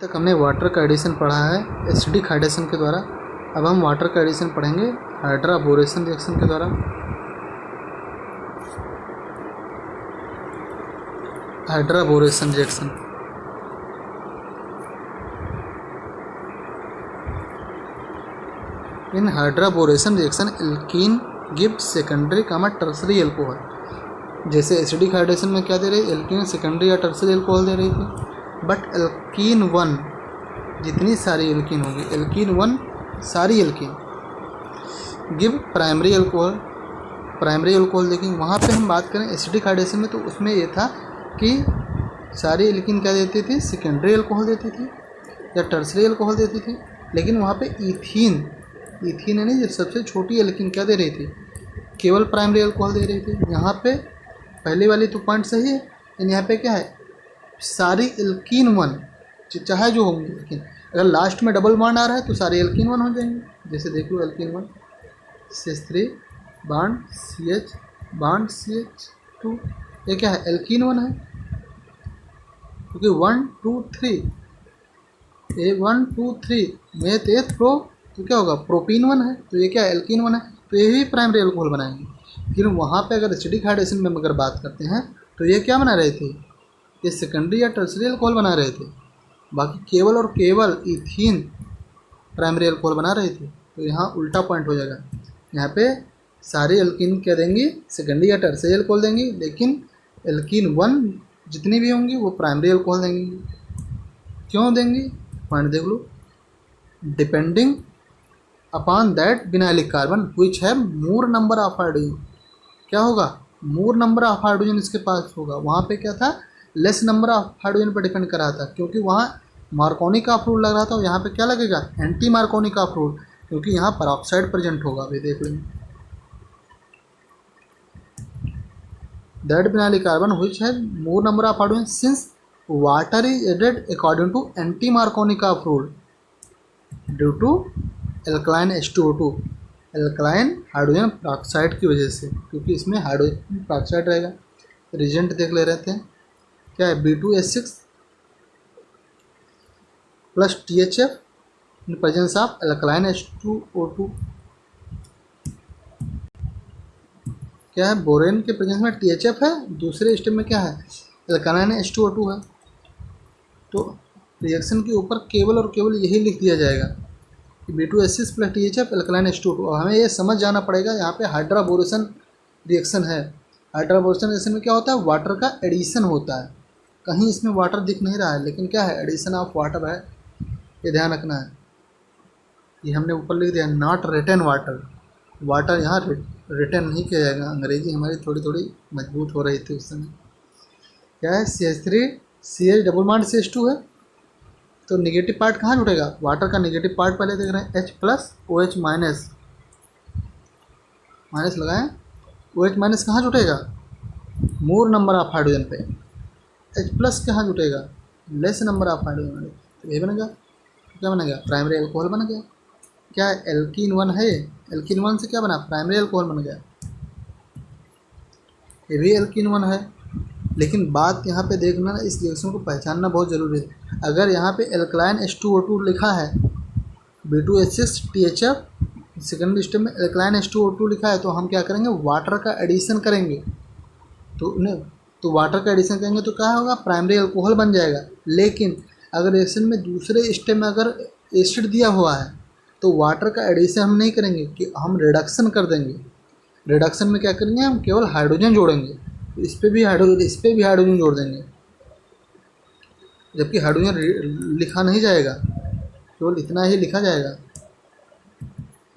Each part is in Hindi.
तक हमने वाटर का एडिशन पढ़ा है एसिडिक हाइड्रेशन के द्वारा। अब हम वाटर का एडिशन पढ़ेंगे हाइड्राबोरेशन रिएक्शन के द्वारा। Hydroboration reaction in hydroboration reaction alkene give secondary tertiary alcohol. जैसे एसिडिक हाइड्रेशन में क्या दे रही है, एल्कीन सेकेंडरी या टर्सरी एल्कोहल दे रही थी, बट एल्कीन वन जितनी सारी एल्कीन होगी, एल्कीन वन सारी alkene give primary alcohol. Primary alcohol देखेंगे वहाँ पे हम बात करें एसिडिक हाइड्रेशन में, तो उसमें ये था कि सारी एल्कीन क्या देती थी, सेकेंडरी एल्कोहल देती थी या टर्सरी एल्कोहल देती थी। लेकिन वहाँ पे ईथीन यानी जो सबसे छोटी एल्कीन क्या दे रही थी, केवल प्राइमरी एल्कोहल दे रही थी। यहाँ पे पहले वाली तो पॉइंट सही है, लेकिन यहाँ पे क्या है, सारी एल्कीन वन चाहे जो होंगी, लेकिन अगर लास्ट में डबल बॉन्ड आ रहा है तो सारे एल्कीन वन हो जाएंगे। जैसे देख लो alkene one CH3 bond CH bond CH2, ये क्या है, एल्कीन वन है, क्योंकि 1 2 3 1 2 3 मेथ एथ प्रो, तो क्या होगा, प्रोपीन वन है, तो ये क्या है, एल्कीन वन है, तो ये भी प्राइमरी एल्कोहल बनाएंगे। लेकिन वहाँ पे अगर एसिडिक हाइड्रेशन में अगर बात करते हैं तो ये क्या बना रहे थे, ये सेकेंडरी या टर्सरी एल्कोहल बना रहे थे, बाकी केवल और केवल ईथीन प्राइमरी एल्कोहल बना रहे थे। तो यहाँ उल्टा पॉइंट हो जाएगा, यहाँ पे सारी एल्कीन क्या देंगी, सेकेंडरी या टर्सरी एल्कोहल देंगी, लेकिन एल्कीन वन जितनी भी होंगी वो प्राइमरी एल्कोहल देंगी। क्यों देंगी, पॉइंट देख लो, depending upon that vinylic carbon which है मोर नंबर ऑफ हाइड्रोजन। क्या होगा, मोर नंबर ऑफ हाइड्रोजन इसके पास होगा। वहाँ पे क्या था, लेस नंबर ऑफ हाइड्रोजन पर डिपेंड कर रहा था, क्योंकि वहाँ मार्कोनी का रूल लग रहा था, और यहाँ पे क्या लगेगा, एंटी मार्कोनी का रूल, क्योंकि यहाँ परऑक्साइड प्रेजेंट होगा। अभी देख लेंगे, दैट विनाइलिक कार्बन विच है more number of hydrogen since water is added according to anti Markovnikov का rule due to alkaline H2O2, alkaline hydrogen peroxide की वजह से, क्योंकि इसमें हाइड्रोजन परऑक्साइड रहेगा। रिजेंट देख ले रहे थे, क्या है, B2H6 plus THF in presence of alkaline H2O2। क्या है, बोरेन के प्रेजेंस में THF है, दूसरे स्टेप में क्या है, एल्कलाइन H2O2 है। तो रिएक्शन के ऊपर केवल और केवल यही लिख दिया जाएगा कि B2H6 plus THF alkaline H2O2। और हमें ये समझ जाना पड़ेगा, यहाँ पे हाइड्राबोरेशन रिएक्शन है। हाइड्राबोरेशन रिएक्शन में क्या होता है, वाटर का एडिशन होता है। कहीं इसमें वाटर दिख नहीं रहा है, लेकिन क्या है, एडिशन ऑफ वाटर है, ये ध्यान रखना है। ये हमने ऊपर लिख दिया, नॉट रिटन वाटर, वाटर यहाँ रिटन नहीं किया जाएगा। अंग्रेजी हमारी थोड़ी थोड़ी मजबूत हो रही थी उस समय। क्या है, CH3 CH double bond CH2 है, तो निगेटिव पार्ट कहाँ जुटेगा, वाटर का निगेटिव पार्ट पहले देख रहे हैं, H plus OH minus, minus लगाएं, OH माइनस कहाँ जुटेगा, मोर नंबर ऑफ हाइड्रोजन पे, H प्लस कहाँ जुटेगा, लेस नंबर ऑफ हाइड्रोजन। तो ये बनेगा, क्या बनेगा, प्राइमरी एल्कोहल बन गया। क्या है, एल्कीन वन है, एल्कीन वन से क्या बना, प्राइमरी एल्कोहल बन गया। ये भी एल्कीन वन है, लेकिन बात यहाँ पे देखना, इस रिएक्शन को पहचानना बहुत ज़रूरी है। अगर यहाँ पे एल्कलाइन H2O2 लिखा है, B2H6 THF सेकेंड स्टेप में एल्कलाइन H2O2 लिखा है, तो हम क्या करेंगे, वाटर का एडिशन करेंगे। तो वाटर का एडिशन करेंगे तो क्या होगा, प्राइमरी एल्कोहल बन जाएगा। लेकिन अगर रिएक्शन में दूसरे स्टेप में अगर एसिड दिया हुआ है, तो वाटर का एडिशन हम नहीं करेंगे, कि हम रिडक्शन कर देंगे। रिडक्शन में क्या करेंगे, हम केवल हाइड्रोजन जोड़ेंगे, इस पर भी हाइड्रोजन जोड़ देंगे, जबकि हाइड्रोजन लिखा नहीं जाएगा, केवल इतना ही लिखा जाएगा,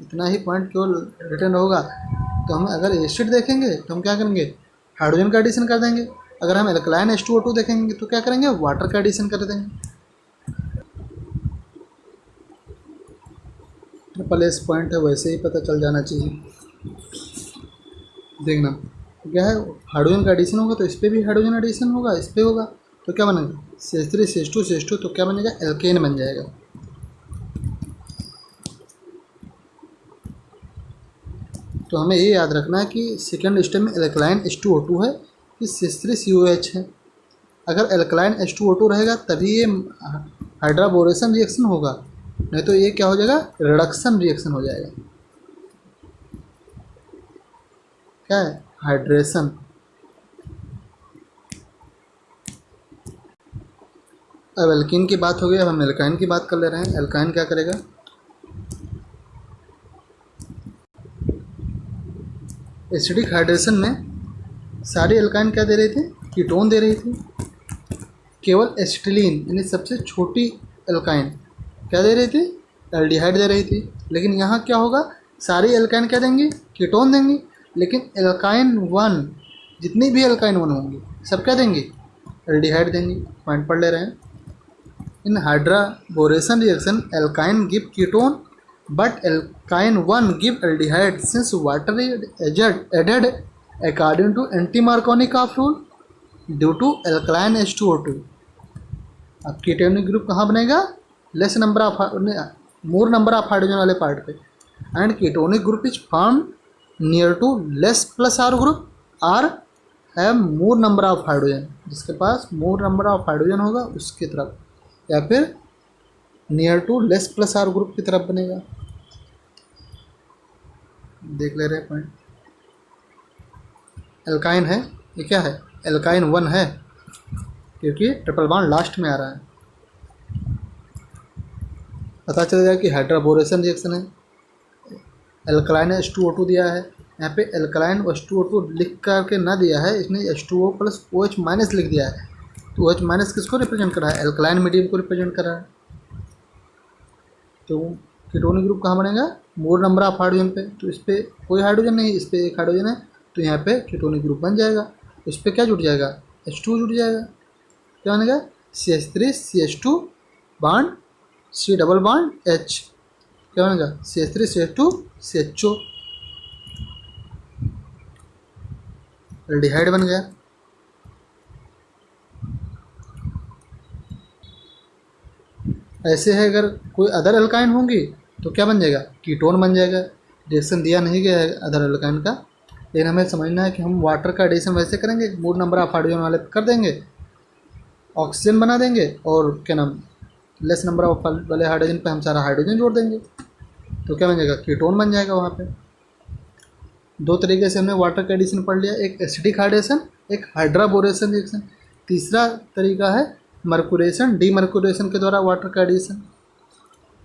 इतना ही पॉइंट केवल रिटर्न होगा। तो हम अगर एसिड देखेंगे तो हम क्या करेंगे, हाइड्रोजन का एडिशन कर देंगे। अगर हम एल्कलाइन H2O2 देखेंगे तो क्या करेंगे, वाटर का एडिशन कर देंगे। ट्रिपल एस पॉइंट है, वैसे ही पता चल जाना चाहिए। देखना क्या है, हाइड्रोजन का एडिशन होगा तो इस पर भी हाइड्रोजन एडिशन होगा, इस पर होगा, तो क्या बनेगा, CH3 CH2 तो क्या बनेगा, एल्केन बन जाएगा। तो हमें ये याद रखना है कि सेकेंड स्टेप में एल्कलाइन H2O2 है, कि CH3COH है। अगर एल्कलाइन H2O2 रहेगा तभी ये हाइड्राबोरेशन रिएक्शन होगा, नहीं तो ये क्या हो जाएगा, रिडक्शन रिएक्शन हो जाएगा। क्या है, हाइड्रेशन। अब एल्कीन की बात हो गई, अब हम एल्काइन की बात कर ले रहे हैं। एल्काइन क्या करेगा, एसिडिक हाइड्रेशन में सारी एल्काइन क्या दे रही थी, कीटोन दे रही थी। केवल एसिटिलीन यानी सबसे छोटी एल्काइन क्या दे रही थी, एल्डिहाइड दे रही थी। लेकिन यहाँ क्या होगा, सारी एल्काइन क्या देंगी, कीटोन देंगी। लेकिन एल्काइन वन, जितनी भी एल्काइन वन होंगी सब क्या देंगी, एल्डिहाइड देंगी। पॉइंट पढ़ ले रहे हैं। In hydroboration reaction alkyne give ketone but alkyne 1 give aldehyde since water is added according to anti-Markovnikov rule due to alkaline H2O2। अब कीटोनिक ग्रुप कहाँ बनेगा, less number of more number of hydrogen वाले पार्ट पे। And ketonic group is form near to less plus R group, R have more number of hydrogen, जिसके पास मोर नंबर ऑफ हाइड्रोजन होगा उसकी तरफ, या फिर near to less plus R group की तरफ बनेगा। देख ले रहे हैं पॉइंट। एल्काइन है, ये क्या है, एल्काइन वन है, क्योंकि ट्रिपल बॉन्ड लास्ट में आ रहा है। पता चल जाएगा कि हाइड्राबोरेशन रिएक्शन है। एल्कलाइन H2O2 दिया है, यहाँ पे एल्कलाइन H2O2 लिख करके ना दिया है, इसने H2O प्लस OH माइनस लिख दिया है। तो OH माइनस किसको रिप्रेजेंट कर रहा है, एल्कलाइन मीडियम को रिप्रेजेंट कर रहा है। तो कीटोनिक ग्रुप कहाँ बनेगा, मोर नंबर ऑफ हाइड्रोजन पे। तो इस पर कोई हाइड्रोजन नहीं, इस पर एक हाइड्रोजन है, तो यहाँ पे कीटोनिक ग्रुप बन जाएगा। इस पर क्या जुट जाएगा, H2 जुट जाएगा। क्या बनेगा, CH3 CH2 bond C double bond H, क्या बनेगा, CH3 CH2 CHO, एल्डिहाइड बन गया। ऐसे है, अगर कोई अदर एल्काइन होंगी तो क्या बन जाएगा, कीटोन बन जाएगा। रिएक्शन दिया नहीं गया है अदर एल्काइन का, लेकिन हमें समझना है कि हम वाटर का एडिशन वैसे करेंगे, मोर नंबर ऑफ हाइड्रोजन वाले कर देंगे, ऑक्सीजन बना देंगे, और क्या नाम, लेस नंबर ऑफ वाले हाइड्रोजन पे हम सारा हाइड्रोजन जोड़ देंगे, तो क्या बन जाएगा, कीटोन बन जाएगा वहाँ पे। दो तरीके से हमने वाटर का एडिशन पढ़ लिया, एक एसिडिक हाइड्रेशन, एक हाइड्राबोरेशन रिएक्शन। तीसरा तरीका है मर्कुरेशन डीमर्कुरेशन के द्वारा वाटर का addition.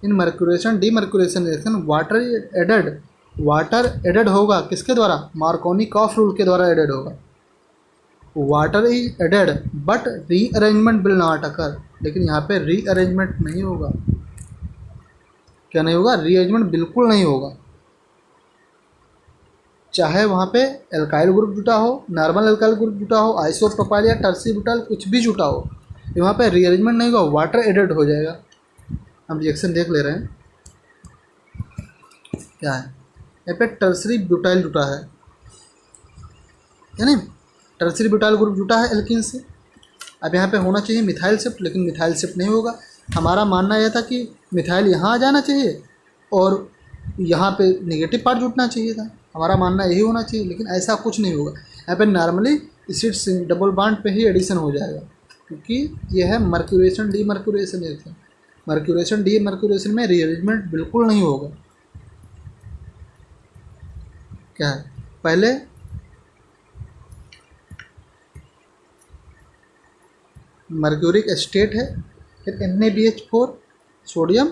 In mercuration demercuration reaction water added होगा किसके द्वारा, मार्कोनिकॉफ रूल के द्वारा एडेड होगा। Water is added but rearrangement will not occur, लेकिन यहाँ पे रीअरेंजमेंट नहीं होगा। क्या नहीं होगा, रीअरेंजमेंट बिल्कुल नहीं होगा। चाहे वहाँ पे एल्काइल ग्रुप जुटा हो, नॉर्मल एल्काइल ग्रुप जुटा हो, आइसोप्रोपाइल या टर्सी ब्यूटाइल कुछ भी जुटा हो, वहाँ पे रीअरेंजमेंट नहीं होगा, वाटर एडेड हो जाएगा। हम रिएक्शन देख ले रहे हैं, क्या है, यहाँ पे टर्सरी ब्यूटाइल जुटा है, यानी टर्सरी ब्यूटाइल ग्रुप जुटा है एल्कीन से। अब यहाँ पे होना चाहिए मिथाइल शिफ्ट, लेकिन मिथाइल शिफ्ट नहीं होगा। हमारा मानना यह था कि मिथाइल यहाँ आ जाना चाहिए और यहाँ पे नेगेटिव पार्ट जुटना चाहिए था, हमारा मानना यही होना चाहिए, लेकिन ऐसा कुछ नहीं होगा। यहाँ पे नॉर्मली एसिड डबल बॉन्ड पे ही एडिशन हो जाएगा, क्योंकि यह है mercuration demercuration reaction. Mercuration demercuration में रीअरेंजमेंट बिल्कुल नहीं होगा। क्या है, पहले मर्क्यूरिक एस्टेट है, फिर NaBH4 सोडियम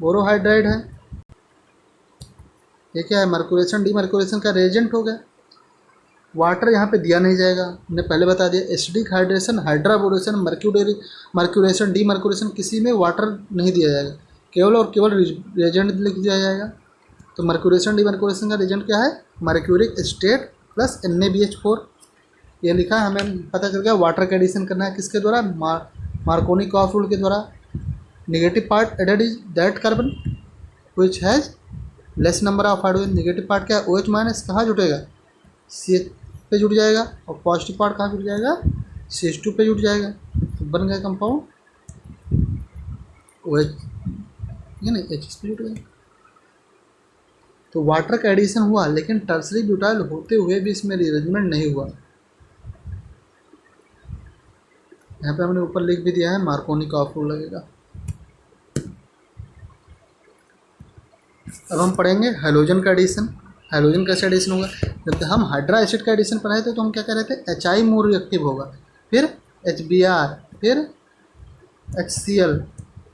बोरोहाइड्राइड है। ये क्या है, मर्क्यूरेशन डीमर्क्यूरेशन का रिएजेंट हो गया। वाटर यहाँ पे दिया नहीं जाएगा, हमने पहले बता दिया। एसिडिक हाइड्रेशन, हाइड्राबोरेशन, मर्क्यूरेशन डीमर्क्यूरेशन, किसी में वाटर नहीं दिया जाएगा, केवल और केवल रिएजेंट लिख दिया जाएगा। तो मर्क्यूरेशन डीमर्क्यूरेशन का रिएजेंट क्या है, मर्क्यूरिक एस्टेट प्लस NaBH4, ये लिखा है। हमें पता चल गया वाटर का एडिशन करना है किसके द्वारा, मार्कोनिकॉफ रूल के द्वारा। Negative part added is that carbon which has less number of hydrogen. Negative part क्या है, OH माइनस, कहाँ जुटेगा, CH पे जुट जाएगा, और पॉजिटिव पार्ट कहाँ जुट जाएगा, CH2 पे जुट जाएगा। तो बन गया कंपाउंड OH, यानी H पे जुट गया। तो वाटर का एडिशन हुआ, लेकिन टर्सरी ब्यूटाइल होते हुए भी इसमें रीअरेंजमेंट नहीं हुआ यहाँ पे हमने ऊपर लिख भी दिया है, मार्कोनी का ऑफ रूल लगेगा। अब हम पढ़ेंगे हैलोजन का एडिशन। हैलोजन कैसे एडिशन होगा? जब हम हाइड्रा एसिड का एडिशन पढ़ाए थे तो हम क्या कह रहे थे, HI मोर रिएक्टिव होगा, फिर HBr, फिर HCl,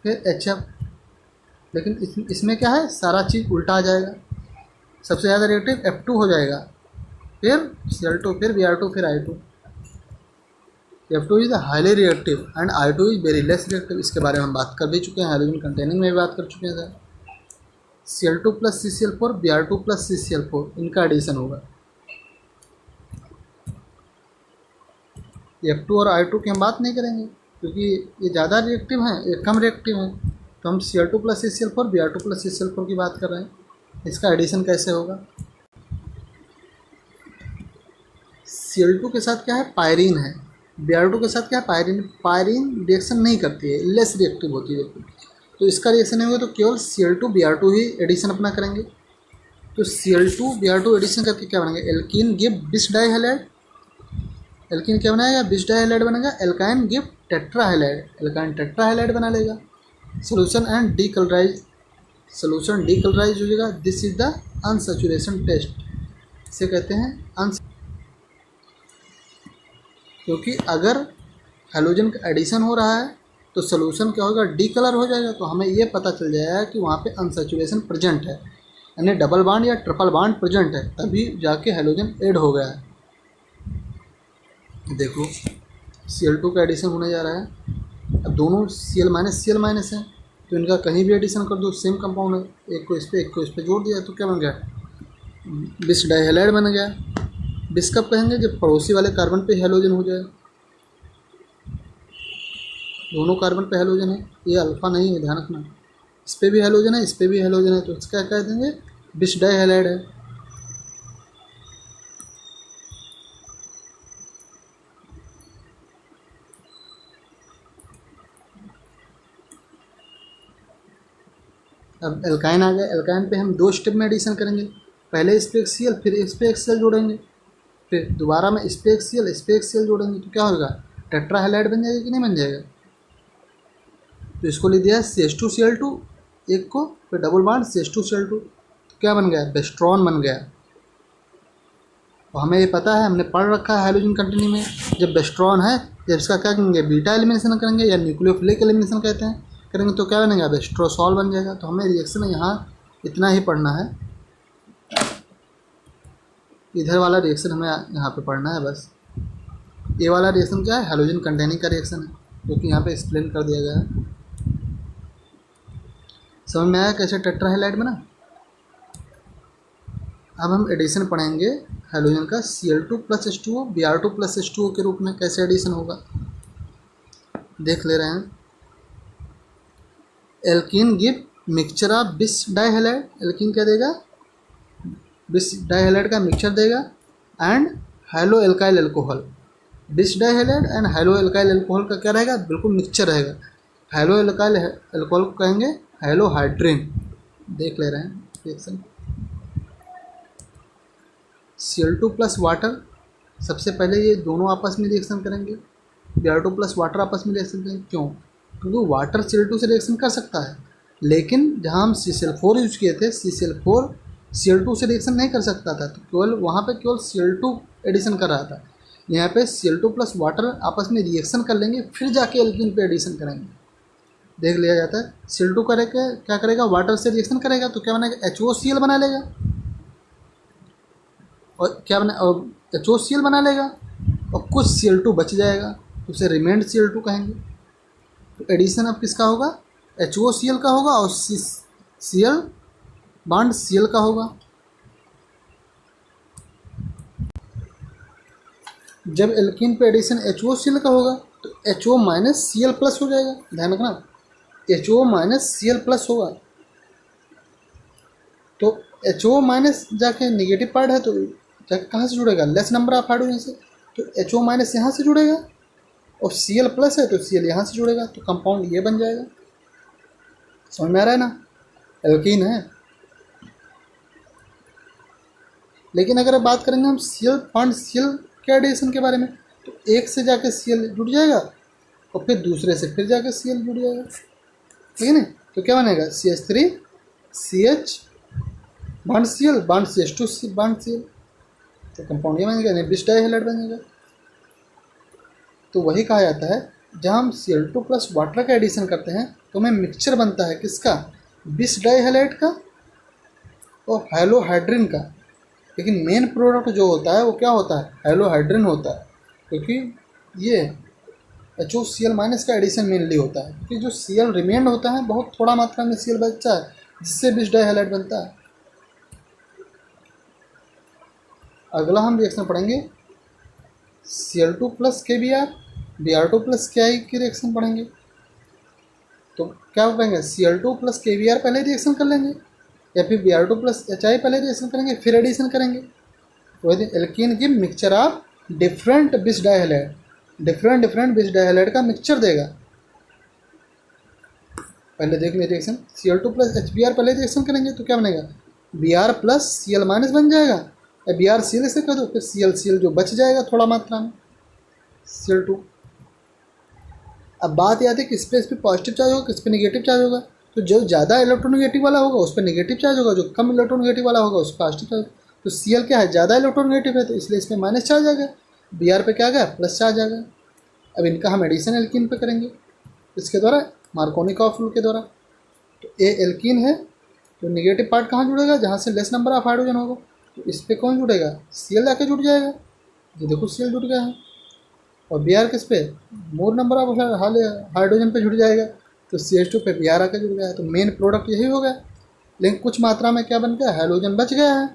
फिर HF। लेकिन इसमें क्या है, सारा चीज़ उल्टा आ जाएगा। सबसे ज़्यादा रिएक्टिव F2 हो जाएगा, फिर Cl2, फिर Br2, फिर I2। F2 is highly reactive and I2 is very less reactive. इसके बारे में हम बात कर भी चुके हैं, हाइड्रोजन कंटेनिंग में भी बात कर चुके हैं sir. Cl2 plus CCl4, Br2 plus CCl4, इनका एडिशन होगा। F2 और I2 की हम बात नहीं करेंगे क्योंकि ये ज़्यादा रिएक्टिव हैं, ये कम रिएक्टिव हैं, तो हम Cl2 plus CCl4, Br2 plus CCl4 की बात कर रहे हैं। इसका एडिशन कैसे होगा? Cl2 के साथ क्या है, पायरीन है। Br2 के साथ क्या है, पायरीन। पायरीन रिएक्शन नहीं करती है, लेस रिएक्टिव होती है। तो इसका रिएक्शन नहीं होगा तो केवल Cl2 Br2 ही एडिशन अपना करेंगे। तो Cl2 Br2 एडिशन करके क्या बनेगा, एल्कीन गिव बिस डाइहैलाइड। एल्कीन क्या बनाएगा, बिस डाइहैलाइड बनेगा। Alkyne give tetrahalide, alkyne tetrahalide बना लेगा। Solution and decolourise, solution decolourise हो जाएगा। This is the unsaturation test, इसे कहते हैं क्योंकि अगर हैलोजन का एडिशन हो रहा है तो सोल्यूशन क्या होगा, डी कलर हो जाएगा। तो हमें ये पता चल जाएगा कि वहाँ पे अनसैचुरेशन प्रेजेंट है, यानी डबल बॉन्ड या ट्रिपल बॉन्ड प्रेजेंट है, तभी जाके हैलोजन ऐड हो गया है। देखो Cl2 का एडिशन होने जा रहा है। अब दोनों Cl माइनस है तो इनका कहीं भी एडिशन कर दो, सेम कंपाउंड है। एक को इस पर, एक को इस पर जोड़ दिया तो क्या बन गया, बिस डाइहैलाइड बन गया। बिस कब कहेंगे, जब पड़ोसी वाले कार्बन पे हैलोजन हो जाए। दोनों कार्बन पे हैलोजन है, ये अल्फा नहीं है, ध्यान रखना। इस पे भी हैलोजन है, इस पे भी हैलोजन है, तो इसका क्या कह देंगे, बिस डाइहैलाइड है। अब एल्काइन आ गया। एल्काइन पे हम 2 स्टेप में एडिशन करेंगे। पहले इस पे एक Cl, फिर इस पे एक Cl जोड़ेंगे, फिर दोबारा में इस पे एक Cl, इस पे एक Cl जोड़ेंगे, तो क्या होगा, टेट्राहैलाइड बन जाएगा कि नहीं बन जाएगा। तो इसको ले दिया CH2Cl2 एक को, फिर डबल बॉन्ड CH2Cl2, तो क्या बन गया, बेस्ट्रॉन बन गया। तो हमें ये पता है, हमने पढ़ रखा है हाइड्रोजन कंटिन्यू में, जब बेस्ट्रॉन है, जब इसका क्या करेंगे, बीटा एलिमिनेशन करेंगे या न्यूक्लियोफिलिक एलिमिनेशन कहते हैं, करेंगे तो क्या बनेगा, बेस्ट्रोसॉल बन जाएगा। तो हमें रिएक्शन यहाँ इतना ही पढ़ना है, इधर वाला रिएक्शन हमें यहाँ पे पढ़ना है बस। ये वाला रिएक्शन क्या है, हैलोजन कंटेनिंग का रिएक्शन है, जो कि यहाँ पे एक्सप्लेन कर दिया गया है। समझ में आया कैसे टेट्राहैलाइड बना। अब हम एडिशन पढ़ेंगे हैलोजन का Cl2 plus H2O, Br2 plus H2O के रूप में कैसे एडिशन होगा, देख ले रहे हैं। एल्कीन गिव मिक्सचर ऑफ बिस डाइहैलाइड, एल्कीन क्या देगा, बिस डाइहैलाइड का मिक्सचर देगा, एंड हाइलो एल्काइल अल्कोहल। बिस डाइहैलाइड एंड हाइलो एल्काइल अल्कोहल का क्या रहेगा, बिल्कुल मिक्सचर रहेगा। हाइलो एल्काइल अल्कोहल को कहेंगे हाइलोहाइड्रिन। देख ले रहे हैं रिएक्शन। Cl2 प्लस वाटर, सबसे पहले ये दोनों आपस में रिएक्शन करेंगे। Br2 प्लस वाटर आपस में रिएक्शन करेंगे, क्यों, क्योंकि वाटर Cl2 से रिएक्शन कर सकता है, लेकिन जहाँ हम CCl4 यूज किए थे, CCl4 Cl2 से रिएक्शन नहीं कर सकता था, तो केवल वहाँ पे केवल Cl2 एडिशन कर रहा था। यहाँ पे Cl2 प्लस वाटर आपस में रिएक्शन कर लेंगे, फिर जाके एल्कीन पे एडिशन करेंगे। देख लिया जाता है। Cl2 करेगा क्या करेगा, वाटर से रिएक्शन करेगा तो क्या बनेगा, HOCl बना लेगा, और क्या बना, और HOCl बना लेगा, और कुछ Cl2 बच जाएगा तो उसे रिमेंड Cl2 कहेंगे। तो एडिशन अब किसका होगा, HOCl का होगा, और Cl बॉन्ड Cl का होगा। जब एल्कीन पे एडिशन HOCl का होगा तो HO माइनस Cl प्लस हो जाएगा, ध्यान रखना, HO माइनस Cl प्लस होगा। तो HO माइनस जाके निगेटिव पार्ट है तो जाके कहाँ से जुड़ेगा, लेस नंबर ऑफ हाइड्रोजन से, तो HO माइनस यहाँ से जुड़ेगा, और Cl प्लस है तो Cl यहाँ से जुड़ेगा, तो कंपाउंड ये बन जाएगा। समझ में आ रहा है ना, एल्कीन है। लेकिन अगर बात करेंगे हम Cl बॉन्ड Cl के एडिशन के बारे में, तो एक से जाके Cl जुड़ जाएगा, और फिर दूसरे से फिर जाकर सी एल जुड़ जाएगा, ठीक है ना। तो क्या बनेगा CH3 CH bond Cl bond CH2 bond Cl, तो कंपाउंड ये बनेगा, यानी बिस डाई हैलाइड बनेगा। तो वही कहा जाता है जब हम Cl2 प्लस वाटर का एडिशन करते हैं तो हमें मिक्सचर बनता है किसका, बिस डाई हैलाइड का और हैलोहाइड्रिन का। लेकिन मेन प्रोडक्ट जो होता है वो क्या होता है, हैलोहाइड्रिन होता है, क्योंकि ये HOCl माइनस का एडिशन मेनली होता है, क्योंकि जो Cl रिमेंड होता है बहुत थोड़ा मात्रा में Cl बचता है जिससे बिस डाई हैलाइड बनता है। अगला हम रिएक्शन पढ़ेंगे Cl2 plus KBr Br2 plus KI की रिएक्शन पढ़ेंगे। तो क्या पढ़ेंगे, Cl2 प्लस KBr पहले रिएक्शन कर लेंगे या फिर Br2 प्लस HI पहले रिएक्शन करेंगे फिर एडिशन करेंगे। वही alkene give mixture of different बिस डाई हैलाइड, डिफरेंट बिस डाई हैलाइड का मिक्सचर देगा। पहले देख ले रिएक्शन, Cl2 प्लस HBr पहले रिएक्शन करेंगे तो क्या बनेगा, Br प्लस Cl माइनस बन जाएगा, या Br Cl से कर दो फिर Cl जो बच जाएगा थोड़ा मात्रा में Cl2। अब बात याद है किस पे इस पर पॉजिटिव चार्ज होगा किस पे नेगेटिव चार्ज होगा। तो जो ज़्यादा इलेक्ट्रोनेगेटिव वाला होगा उस पर नेगेटिव चार्ज होगा, जो कम इलेक्ट्रोनेगेटिव वाला होगा उस पर पॉजिटिव चार्ज। तो Cl क्या है, ज़्यादा इलेक्ट्रोनेगेटिव है तो इसलिए इसमें माइनस चार्ज आ गया, Br पे क्या आ गया, प्लस चार्ज आ गया। अब इनका हम एडिशन एल्कीन पे करेंगे इसके द्वारा, मार्कोनिकॉफ रूल के द्वारा। तो ए एल्कीन है तो नेगेटिव पार्ट कहाँ जुड़ेगा, जहाँ से लेस नंबर ऑफ हाइड्रोजन होगा, तो इस पर कौन जुड़ेगा, Cl जाके जुड़ जाएगा। ये देखो Cl जुड़ गया है, और Br किस पे, मोर नंबर ऑफ हाइड्रोजन पे जुड़ जाएगा, तो CH2 पे Br आके जुड़ गया है। तो मेन प्रोडक्ट यही हो गया, लेकिन कुछ मात्रा में क्या बन गया, हाइड्रोजन बच गया है,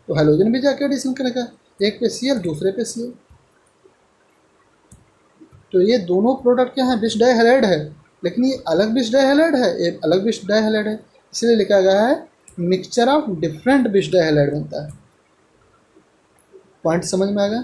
तो हाइड्रोजन भी जाके एडिशन करेगा, एक पे Cl दूसरे पे Cl। तो ये दोनों प्रोडक्ट क्या हैं, बिस डाई हैलाइड है, लेकिन ये अलग बिस डाई हैलाइड है, ये अलग बिस डाई हैलाइड है, इसलिए लिखा गया है मिक्सचर ऑफ डिफरेंट बिस डाई हैलाइड बनता है। पॉइंट समझ में आ गया।